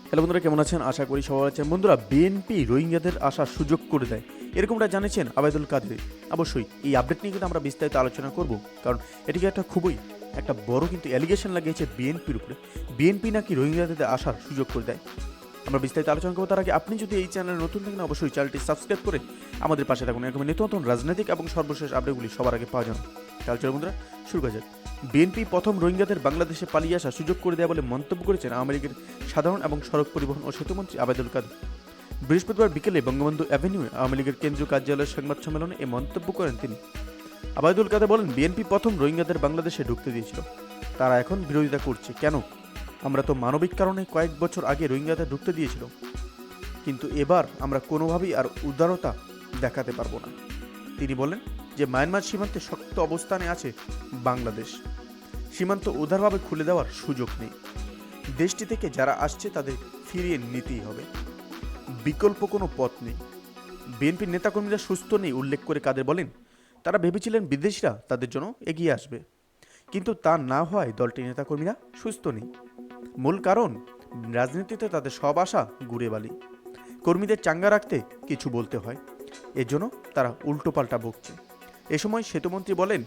Hello বন্ধুরা, কেমন আছেন? আশা করি সবাই আছেন। বন্ধুরা, বিএনপি রোহিঙ্গাদের আসার সুযোগ করে দেয়, এরকমটা জানিয়েছেন আবেদুল কাদের। অবশ্যই এই আপডেট নিয়ে কিন্তু আমরা বিস্তারিত আলোচনা করব, কারণ এটিকে একটা বড় কিন্তু অ্যালিগেশন লাগিয়েছে বিএনপির উপরে। বিএনপি নাকি রোহিঙ্গাদের আসার সুযোগ করে দেয়। আমরা বিস্তারিত আলোচনা করবো। তার আগে আপনি যদি এই চ্যানেলে নতুন থাকেন, অবশ্যই চ্যানেলটি সাবস্ক্রাইব করে আমাদের পাশে থাকুন। এরকম নিত্য নতুন রাজনৈতিক এবং সর্বশেষ আপডেটগুলি সবার আগে পাওয়া যান। তাহলে চলো বন্ধুরা, শুরু করা যাক। বিএনপি প্রথম রোহিঙ্গাদের বাংলাদেশে পালিয়ে আসার সুযোগ করে দেয় বলে মন্তব্য করেছেন আওয়ামী লীগের সাধারণ এবং সড়ক পরিবহন ও সেতুমন্ত্রী আবেদুল কাদের। বৃহস্পতিবার বিকেলে বঙ্গবন্ধু অ্যাভিনিউয়ে আওয়ামী লীগের কেন্দ্রীয় কার্যালয়ের সংবাদ সম্মেলনে এই মন্তব্য করেন তিনি। আবেদুল কাদের বলেন, বিএনপি প্রথম রোহিঙ্গাদের বাংলাদেশে ঢুকতে দিয়েছিল, তারা এখন বিরোধিতা করছে। কেন? আমরা তো মানবিক কারণে কয়েক বছর আগে রোহিঙ্গাদের ঢুকতে দিয়েছিল, কিন্তু এবার আমরা কোনোভাবেই আর উদারতা দেখাতে পারবো না। তিনি বলেন যে মায়ানমার সীমান্তে শক্ত অবস্থানে আছে বাংলাদেশ, সীমান্ত উদারভাবে খুলে দেওয়ার সুযোগ নেই। দেশটি থেকে যারা আসছে তাদের ফিরিয়ে নিতেই হবে, বিকল্প কোনো পথ নেই। বিএনপির নেতাকর্মীরা সুস্থ নেই উল্লেখ করে কাদের বলেন, তারা ভেবেছিলেন বিদেশিরা তাদের জন্য এগিয়ে আসবে, কিন্তু তা না হওয়ায় দলটির নেতাকর্মীরা সুস্থ নেই। মূল কারণ, রাজনীতিতে তাদের সব আশা গুড়ে বালি। কর্মীদের চাঙ্গা রাখতে কিছু বলতে হয়, এজন্য তারা উল্টোপাল্টা বকছে। এ সময় সেতুমন্ত্রী বলেন,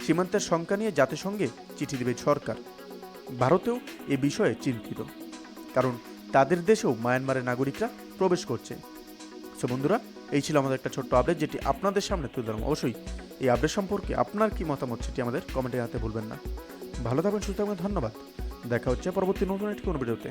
সীমান্তের সংখ্যা নিয়ে জাতিসংঘে চিঠি দেবে সরকার। ভারতেও এ বিষয়ে চিন্তিত, কারণ তাদের দেশেও মায়ানমারের নাগরিকরা প্রবেশ করছে। সো বন্ধুরা, এই ছিল আমাদের একটা ছোট্ট আপডেট, যেটি আপনাদের সামনে তুলে ধরলাম। অবশ্যই এই আপডেট সম্পর্কে আপনার কি মতামত সেটি আমাদের কমেন্টে জানাতে ভুলবেন না। ভালো থাকবেন, সুস্থ থাকবেন, ধন্যবাদ। দেখা হচ্ছে পরবর্তী নতুন একটি কোনো ভিডিওতে।